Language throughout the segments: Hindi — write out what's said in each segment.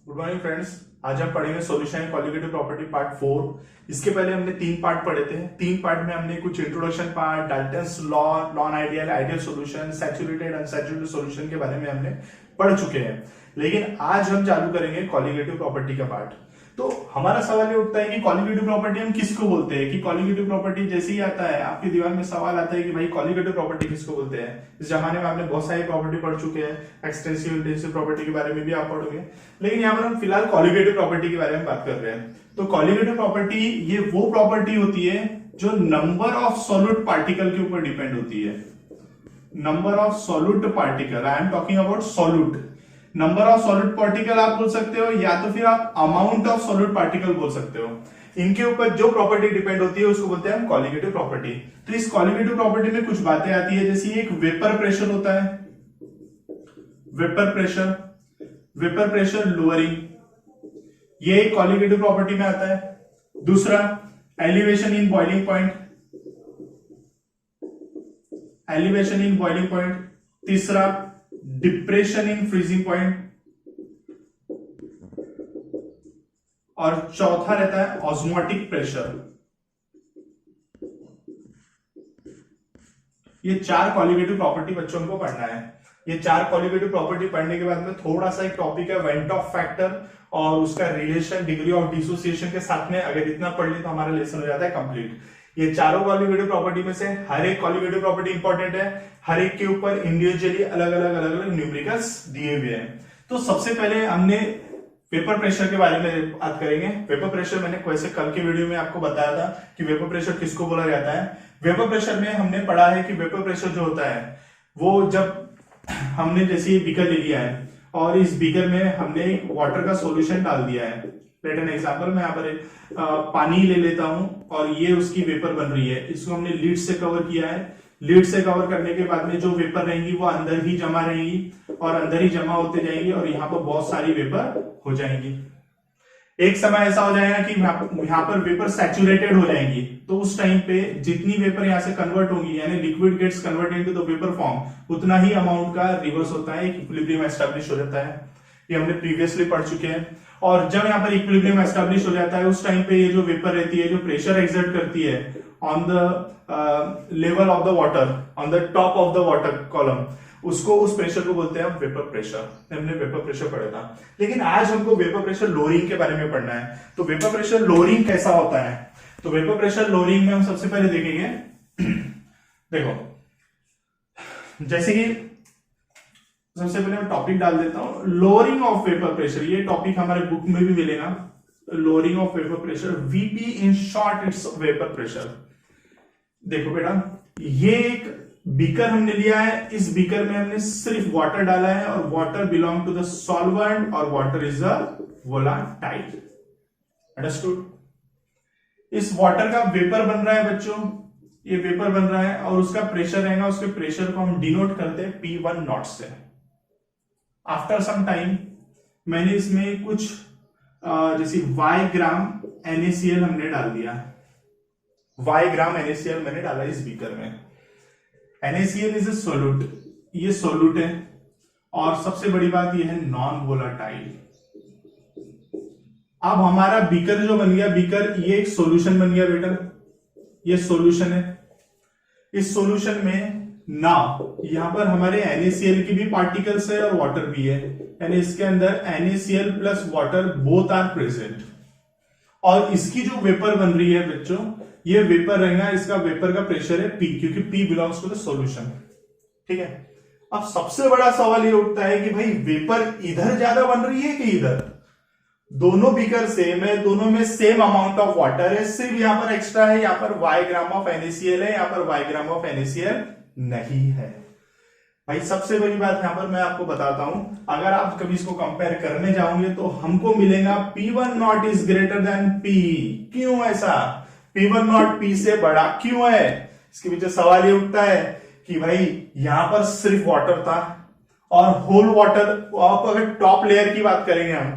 Good morning friends. आज हम पढ़ेंगे solution and colligative property part 4। इसके पहले हमने 3 पार्ट पढ़े थे। 3 पार्ट में हमने कुछ introduction part, Dalton's law, non ideal, ideal solution, saturated, unsaturated solution के बारे में हमने पढ़ चुके हैं। लेकिन आज हम चालू करेंगे कॉलिगेटिव प्रॉपर्टी का पार्ट। तो हमारा सवाल ये उठता है कि कॉलिगेटिव प्रॉपर्टी हम किसको बोलते हैं। कि कॉलिगेटिव प्रॉपर्टी जैसे ही आता है आपके दिमाग में सवाल आता है कि भाई कॉलिगेटिव प्रॉपर्टी किसको बोलते हैं। इस जमाने में आपने बहुत सारी प्रॉपर्टी पढ़ चुके हैं, एक्सटेंसिव इंटेंसिव प्रॉपर्टी के बारे में भी आप पढ़ोगे, लेकिन यहाँ पर हम फिलहाल कॉलिगेटिव प्रॉपर्टी के बारे में बात कर रहे हैं। तो कॉलिगेटिव प्रॉपर्टी ये वो प्रॉपर्टी होती है जो नंबर ऑफ सॉलिड पार्टिकल के ऊपर डिपेंड होती है। Number of solid particle, I am talking about solid. Number of solid particle आप बोल सकते हो, या तो फिर आप अमाउंट ऑफ सॉलिड पार्टिकल बोल सकते हो। इनके ऊपर जो प्रॉपर्टी डिपेंड होती है उसको बोलते हैं हम कॉलिगेटिव प्रॉपर्टी। तो इस कॉलिगेटिव प्रॉपर्टी में कुछ बातें आती है, जैसे एक वेपर प्रेशर होता है, वेपर प्रेशर लोअरिंग, ये एक कॉलिगेटिव प्रॉपर्टी में आता है। दूसरा elevation in boiling point, elevation in boiling point. तीसरा डिप्रेशन इन फ्रीजिंग पॉइंट, और चौथा रहता है ऑस्मोटिक प्रेशर। ये 4 कॉलिगेटिव प्रॉपर्टी बच्चों को पढ़ना है। ये 4 कॉलिगेटिव प्रॉपर्टी पढ़ने के बाद में थोड़ा सा एक टॉपिक है वेंट ऑफ फैक्टर और उसका रिलेशन डिग्री ऑफ डिसोसिएशन के साथ में, अगर इतना पढ़ ले तो हमारा लेसन हो जाता है कंप्लीट। ये चारों कॉलिगेटिव प्रॉपर्टी में से हर एक कॉलिगेटिव प्रॉपर्टी इंपॉर्टेंट है। हर एक के ऊपर इंडिविजुअली अलग अलग न्यूमेरिकल्स दिए हुए हैं। तो सबसे पहले हमने वेपर प्रेशर के बारे में बात करेंगे। वेपर प्रेशर मैंने वैसे कल के वीडियो में आपको बताया था कि वेपर प्रेशर किसको बोला जाता है। वेपर प्रेशर में हमने पढ़ा है कि वेपर प्रेशर जो होता है वो जब हमने जैसे ये बीकर ले लिया है और इस बीकर में हमने एक वाटर का सॉल्यूशन डाल दिया है। लेट एन एग्जांपल, मैं यहाँ पर पानी ले लेता हूं और ये उसकी वेपर बन रही है। इसको हमने लीड से कवर किया है। लीड से कवर करने के बाद में जो वेपर रहेंगी वो अंदर ही जमा रहेंगी और अंदर ही जमा होते जाएंगी और यहाँ पर बहुत सारी वेपर हो जाएंगी। एक समय ऐसा हो जाएगा कि यहाँ पर वेपर सैचुरेटेड हो जाएंगी, तो उस टाइम पे जितनी वेपर यहाँ से कन्वर्ट होंगी, यानी liquid gets convert into the vapour form, उतना ही अमाउंट का रिवर्स होता है, इक्विलिब्रियम एस्टैब्लिश हो जाता है। ये हमने प्रीवियसली पढ़ चुके हैं। और जब यहाँ पर इक्विलिब्रियम एस्टैब्लिश हो जाता है उस टाइम पे ये जो वेपर रहती है, जो प्रेशर एक्सर्ट करती है on the level of the water, on the top of the water column, उसको, उस प्रेशर को बोलते हैं वेपर प्रेशर। हमने वेपर प्रेशर पढ़ा था, लेकिन आज हमको वेपर प्रेशर लोअरिंग के बारे में पढ़ना है। तो वेपर प्रेशर लोअरिंग कैसा होता है, तो वेपर प्रेशर लोअरिंग में हम सबसे पहले देखेंगे देखो, जैसे कि सबसे पहले मैं टॉपिक डाल देता हूं, लोअरिंग ऑफ वेपर प्रेशर। ये टॉपिक हमारे बुक में भी मिलेगा, lowering of vapour pressure, VP in short it's vapour pressure. देखो बेटा, ये एक बीकर हमने लिया है, इस बीकर में हमने सिर्फ वाटर डाला है और water belong to the solvent और water is a volatile. Understood. इस वाटर का वेपर बन रहा है बच्चों, ये वेपर बन रहा है और उसका प्रेशर रहेगा, उसके प्रेशर को हम डिनोट करते हैं P1 नॉट से। आफ्टर सम टाइम मैंने इसमें कुछ जैसे y ग्राम NaCl हमने डाल दिया, y ग्राम NaCl मैंने डाला इस बीकर में। NaCl इज ए सोल्यूट, ये सोल्यूट है और सबसे बड़ी बात ये है नॉन वोलाटाइल। अब हमारा बीकर जो बन गया, बीकर ये एक सॉल्यूशन बन गया बेटा, ये सॉल्यूशन है। इस सॉल्यूशन में ना यहां पर हमारे NaCl की भी पार्टिकल्स है और वाटर भी है, यानी इसके अंदर NaCl plus water both are present. और इसकी जो वेपर बन रही है बच्चों, ये वेपर रहेगा, इसका वेपर का प्रेशर है P, क्योंकि P belongs to the solution. ठीक है। अब सबसे बड़ा सवाल ये उठता है कि भाई वेपर इधर ज्यादा बन रही है कि इधर? दोनों बीकर सेम है, दोनों में सेम अमाउंट ऑफ वाटर है, सिर्फ यहां पर एक्स्ट्रा है, यहां पर y ग्राम ऑफ NaCl है, यहां पर y ग्राम ऑफ NaCl नहीं है। भाई सबसे बड़ी बात यहां पर मैं आपको बताता हूं, अगर आप कभी इसको कंपेयर करने जाओगे तो हमको मिलेगा P1 not is greater than P। क्यों ऐसा? P1 नॉट P से बड़ा क्यों है? इसके पीछे सवाल ये उठता है कि भाई यहां पर सिर्फ वाटर था और होल वाटर, आप अगर टॉप लेयर की बात करेंगे हम,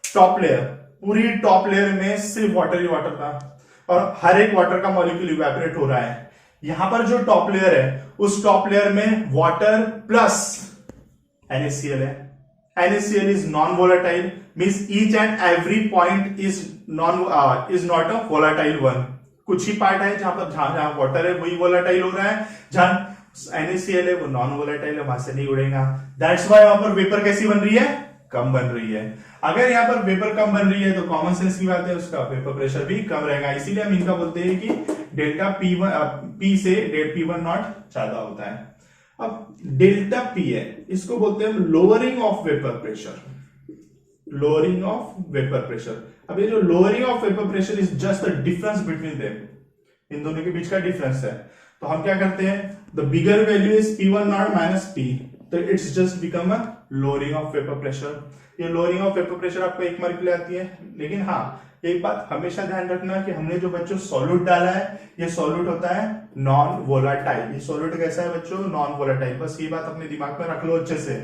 टॉप लेयर, पूरी टॉप लेयर में सिर्फ वाटर ही वाटर था और हर एक वाटर का मॉलिक्यूल इवेपोरेट हो रहा है। यहां पर जो टॉप लेयर है, उस टॉप लेयर में वाटर प्लस NaCl है। NaCl is non-volatile, means each and every point is not a volatile one. कुछ ही पार्ट है जहां वाटर है वही वोलाटाइल हो रहा है, जहां NaCl है वो नॉन वोलाटाइल है, वहां से नहीं उड़ेगा. दैट्स वाई वहां पर वेपर कैसी बन रही है, कम बन रही है. अगर यहाँ पर वेपर कम बन रही है तो कॉमन सेंस की बात है उसका वेपर प्रेशर भी कम रहेगा. इसीलिए हम इनका बोलते हैं कि डेल्टा P से P1 नॉट ज्यादा होता है. अब डेल्टा P है, इसको बोलते हैं lowering of vapour pressure. Lowering of vapour pressure. अब ये जो lowering of vapour pressure is just the difference between them, इन दोनों के बीच का डिफरेंस है. तो हम क्या करते हैं, the bigger value is P1 naught minus P, तो it's just become a lowering of vapour pressure. ये लोअरिंग ऑफ वेपर प्रेशर आपको 1 मार्क के लिए आती है. लेकिन हाँ, एक बात हमेशा ध्यान रखना कि हमने जो बच्चों सॉल्यूट डाला है, ये सॉल्यूट होता है नॉन वोलाटाइल. ये सॉल्यूट कैसा है बच्चों, नॉन वोलाटाइल. बस ये बात अपने दिमाग में रख लो अच्छे से.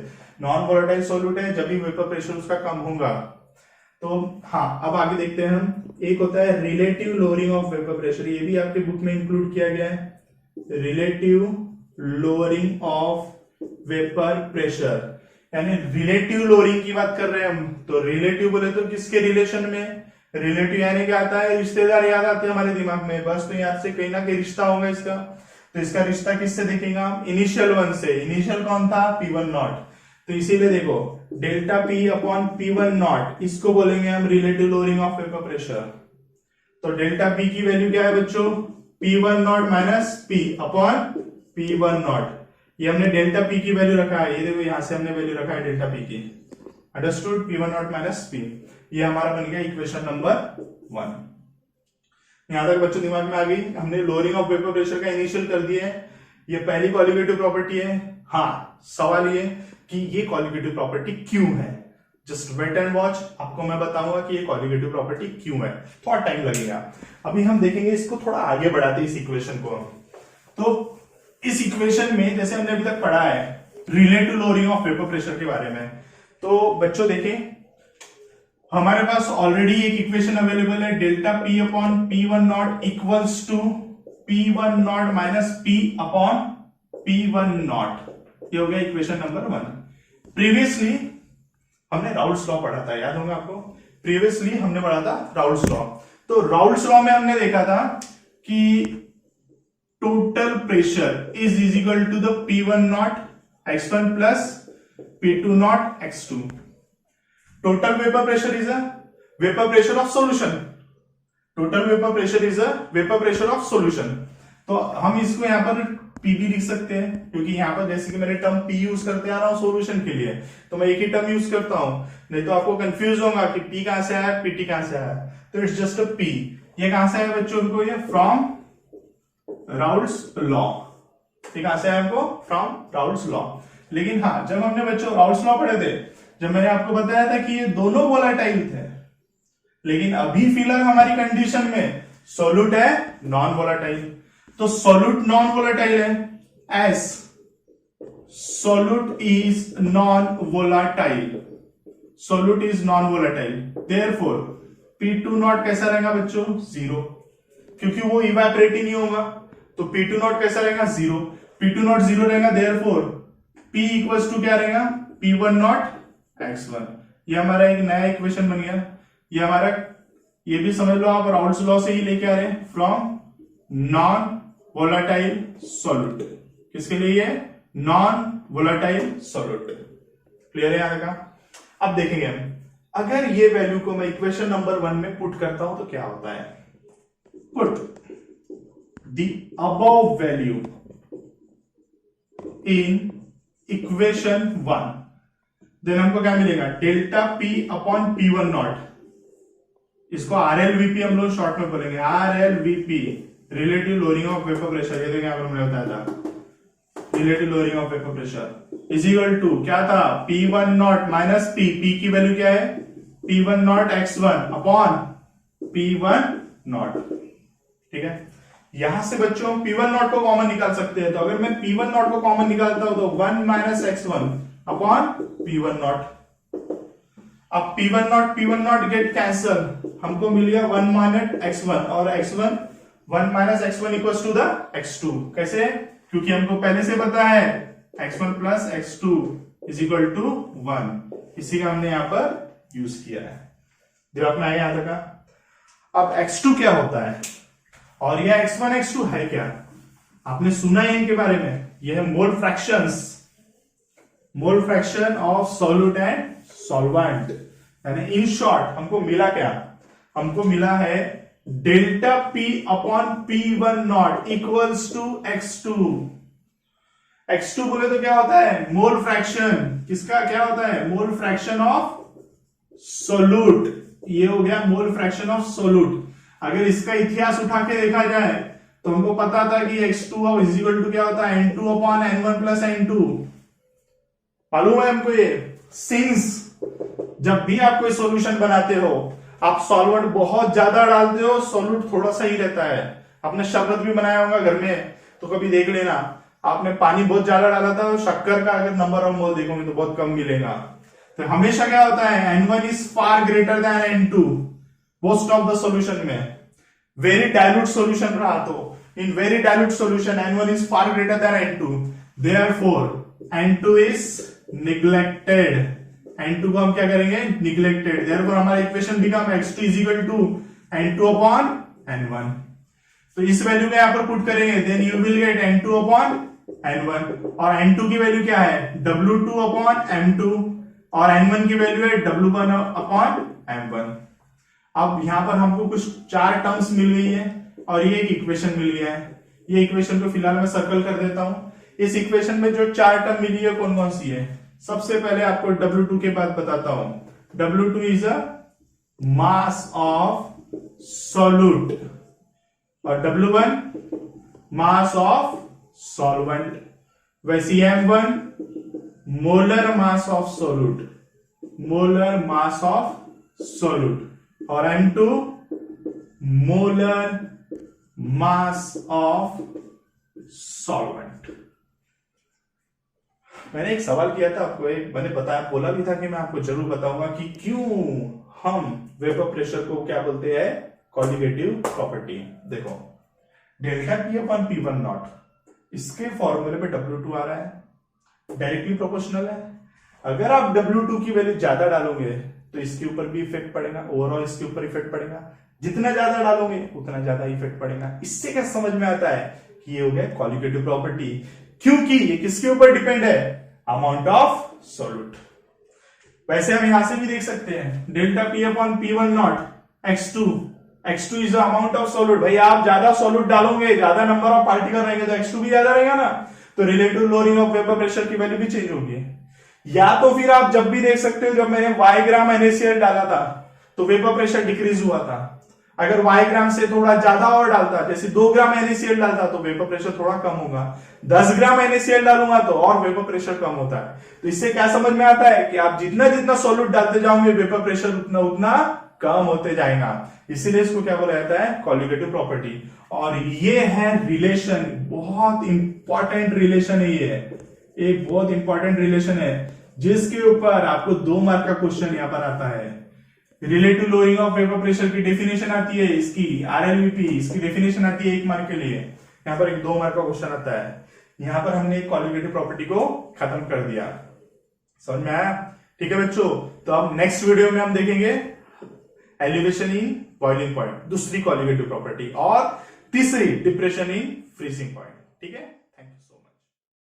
नॉन वोलाटाइल सॉल्यूट है, जब भी वेपर प्रेशर उसका कम होगा. तो हाँ, अब आगे देखते हैं हम. एक होता है relative lowering of vapour pressure, ये भी आपके बुक में इंक्लूड किया गया है. Relative lowering of vapour pressure, यानी रिलेटिव लोअरिंग की बात कर रहे हैं हम. तो रिलेटिव बोले तो किसके रिलेशन में, रिलेटिव यानी क्या आता है, रिश्तेदार याद आते हैं हमारे दिमाग में. बस तो यहाँ से कहीं ना कहीं रिश्ता होगा इसका. तो इसका रिश्ता किससे देखेंगे हम, इनिशियल वन से. इनिशियल कौन था, P1 नॉट. तो इसीलिए देखो delta P upon P1 naught, इसको बोलेंगे हम relative lowering of vapour pressure. तो डेल्टा P की वैल्यू क्या है बच्चों, P1 naught minus P upon P1 naught. ये हमने डेल्टा P की वैल्यू रखा है, ये देखो यहां से हमने वैल्यू रखा है डेल्टा P की. Understood, P1 naught minus P. ये हमारा बन गया इक्वेशन नंबर 1. यहां तक बच्चों दिमाग में आ गई. हमने लोअरिंग ऑफ वेपर प्रेशर का इनिशियल कर दिया है. ये पहली कॉलिगेटिव प्रॉपर्टी है. हाँ, सवाल ये कि ये कॉलिगेटिव प्रॉपर्टी क्यों है. जस्ट वेट एंड वॉच, आपको मैं बताऊंगा कि ये कॉलिगेटिव प्रॉपर्टी क्यों है. थोड़ा टाइम लगेगा. अभी हम देखेंगे इसको, थोड़ा आगे बढ़ाते हैं इस इक्वेशन को. तो इस इक्वेशन में जैसे हमने अभी तक पढ़ा है relative lowering of vapour pressure के बारे में, तो बच्चों देखें हमारे पास ऑलरेडी एक इक्वेशन अवेलेबल है. Delta P upon P1 naught equals to P1 naught minus P upon P1 naught. ये हो गया इक्वेशन नंबर 1. प्रीवियसली हमने राउल्स लॉ पढ़ा था, याद होगा आपको. प्रीवियसली हमने पढ़ा था राउल्स लॉ. तो राउल्स लॉ में हमने देखा था कि total pressure is equal to the P1 not x1 plus P2 not x2. Total vapour pressure is a vapour pressure of solution. Total vapour pressure is a vapour pressure of solution. तो हम इसको यहां पर P भी लिख सकते हैं, क्योंकि यहां पर जैसे कि मैंने टर्म P यूज करते आ रहा हूं सॉल्यूशन के लिए, तो मैं एक ही टर्म यूज करता हूं. नहीं तो आपको कंफ्यूज होगा कि P कहां से आया, PT कहां से आया. तो इट्स जस्ट अ P. ये कहां से आया बच्चों, उनको ये फ्रॉम राउल्स लॉ. ये कहां से आया आपको, फ्रॉम राउल्स लॉ. लेकिन हाँ, जब हमने बच्चों राउल्स लॉ पढ़े थे, जब मैंने आपको बताया था कि ये दोनों वोलाटाइल थे, लेकिन अभी फिलहाल हमारी कंडीशन में सॉल्यूट है नॉन वोलाटाइल. तो सॉल्यूट नॉन वोलाटाइल है, S solute is non volatile. Solute is non volatile, therefore P2 not कैसा रहेगा बच्चों, 0, क्योंकि वो इवेपोरेट ही नहीं होगा. तो P2 नॉट कैसा रहेगा, 0. P2 नॉट 0 रहेगा, देयरफॉर P इक्वल्स टू क्या रहेगा, P1 नॉट x1. ये हमारा एक नया इक्वेशन बन गया. ये हमारा, ये भी समझ लो आप राउल्स लॉ से ही लेके आ रहे हैं, फ्रॉम नॉन वोलाटाइल सॉल्यूट. किसके लिए, ये नॉन वोलाटाइल सॉल्यूट. क्लियर है यहां तक. अब देखेंगे हम, अगर ये वैल्यू को मैं इक्वेशन नंबर 1 में पुट करता हूं तो क्या होता है. Put the above value in equation 1, then हमको क्या मिलेगा, delta P upon P1 naught. इसको RLVP हम लोग शॉर्ट में बोलेंगे, RLVP relative lowering of vapour pressure. ये देखिए आपको मैंने बताया था relative lowering of vapour pressure is equal to क्या था, P1 naught minus P. P की वैल्यू क्या है, P1 not x1 upon P1 not. ठीक है. यहां से बच्चों P1 नॉट को कॉमन निकाल सकते हैं. तो अगर मैं P1 नॉट को कॉमन निकालता हूं तो 1 minus x1 upon P1 not. अब P1 नॉट गेट कैंसल, हमको मिल गया 1 माइनस x1, और x1 1 minus x1 equals to the x2. कैसे, क्योंकि हमको पहले से पता है x1 plus x2 is equal to 1. इसी का हमने यहां पर यूज किया है। दिमाग में आया यहां तक का? अब x2 क्या होता है और यह x1 x2 है क्या? आपने सुना है इनके बारे में, यह है mole fractions, mole fraction of solute and solvent. यानी इन शॉर्ट हमको मिला क्या? हमको मिला है delta P upon P1 naught equals to x2। x2 बोले तो क्या होता है? Mole fraction. किसका क्या होता है? Mole fraction of solute. ये हो गया मोल फ्रैक्शन ऑफ सोल्यूट। अगर इसका इतिहास उठा के देखा जाए तो हमको पता था कि x2 इज इक्वल टू क्या होता है? n2 upon n1 plus n2। मालूम है हमको ये। सिंस जब भी आप कोई सॉल्यूशन बनाते हो, आप सॉल्वेंट बहुत ज्यादा डालते हो, सॉल्यूट थोड़ा सा ही रहता है। आपने शरबत भी बनाया होगा घर में तो कभी देख लेना, आपने पानी बहुत ज्यादा डाला था, शक्कर का अगर नंबर ऑफ मोल देखोगे तो बहुत कम मिलेगा। तो हमेशा क्या होता है? n1 is far greater than n2 most of the solution में। वेरी डाइल्यूट सॉल्यूशन रहा तो in very dilute solution n1 is far greater than n2, therefore n2 is neglected. n2 को हम क्या करेंगे? निग्लेक्टेड। देयरफॉर हमारा equation become x2 is equal to n2 upon n1। तो इस वैल्यू में यहां पर पुट करेंगे, then you will get n2 upon n1। और n2 की वैल्यू क्या है? W2 अपॉन m2 और n1 की वैल्यू है W1 अपॉन m1। अब यहां पर हमको कुछ 4 टर्म्स मिल गई है और ये एक इक्वेशन मिल गया है। ये इक्वेशन को फिलहाल मैं सर्कल कर देता हूं। इस इक्वेशन में जो 4 टर्म मिली है कौन कौन सी है? सबसे पहले आपको W2 के बाद बताता हूं। W2 is a mass of solute और W1 मास ऑफ सॉल्वेंट। वैसे M1 molar mass of solute, molar mass of solute और M2 molar mass of solvent. मैंने एक सवाल किया था आपको, एक मैंने बताया, बोला भी था कि मैं आपको जरूर बताऊंगा कि क्यों हम वेपर प्रेशर को क्या बोलते हैं? Colligative property. देखो delta P upon P1 naught, इसके फॉर्मूले में W2 आ रहा है, डायरेक्टली प्रोपोर्शनल है। अगर आप W2 की वैल्यू ज्यादा डालोगे तो इसके ऊपर भी इफेक्ट पड़ेगा, ओवरऑल इसके ऊपर इफेक्ट पड़ेगा। जितना ज्यादा डालोगे उतना ज्यादा इफेक्ट पड़ेगा। इससे क्या समझ में आता है कि ये हो गया कॉलिगेटिव प्रॉपर्टी, क्योंकि ये किसके ऊपर डिपेंड है? Amount of solute. वैसे हम यहां से भी देख सकते हैं delta P upon P1 not x2 is the amount of solute. भाई आप ज्यादा सॉल्यूट डालोगे, ज्यादा नंबर ऑफ पार्टिकल रहेंगे तो x2 भी ज्यादा रहेगा ना, तो relative lowering of vapour pressure की वैल्यू भी चेंज होगी। या तो फिर आप जब भी देख सकते हो, जब मैंने y ग्राम NaCl डाला था तो वेपर प्रेशर डिक्रीज हुआ था। अगर y ग्राम से थोड़ा ज्यादा और डालता, जैसे 2 ग्राम NaCl डालता तो वेपर प्रेशर थोड़ा कम होगा। 10 ग्राम NaCl डालूंगा तो और वेपर प्रेशर कम होता है। तो इससे क्या समझ में आता है कि आप जितना जितना सॉल्यूट डालते जाओगे वेपर प्रेशर उतना उतना कम होते जाएगा। इसीलिए इसको क्या बोला जाता है? Colligative property. और ये है रिलेशन, बहुत इंपॉर्टेंट रिलेशन है। ये एक बहुत इंपॉर्टेंट रिलेशन है जिसके ऊपर आपको 2 मार्क का क्वेश्चन यहां पर आता है। Relative lowering of vapour pressure की डेफिनेशन आती है, इसकी RLVP, इसकी डेफिनेशन आती है 1 मार्क के लिए। यहां पर एक 2 मार्क का क्वेश्चन आता है। यहां पर हमने कॉलिगेटिव प्रॉपर्टी को खत्म कर दिया। समझ में आया? ठीक है बच्चों, तो अब नेक्स्ट वीडियो में हम देखेंगे एलिवेशन इन बॉइलिंग पॉइंट, दूसरी कॉलिगेटिव प्रॉपर्टी, और तीसरी डिप्रेशन इन फ्रीजिंग पॉइंट। ठीक है।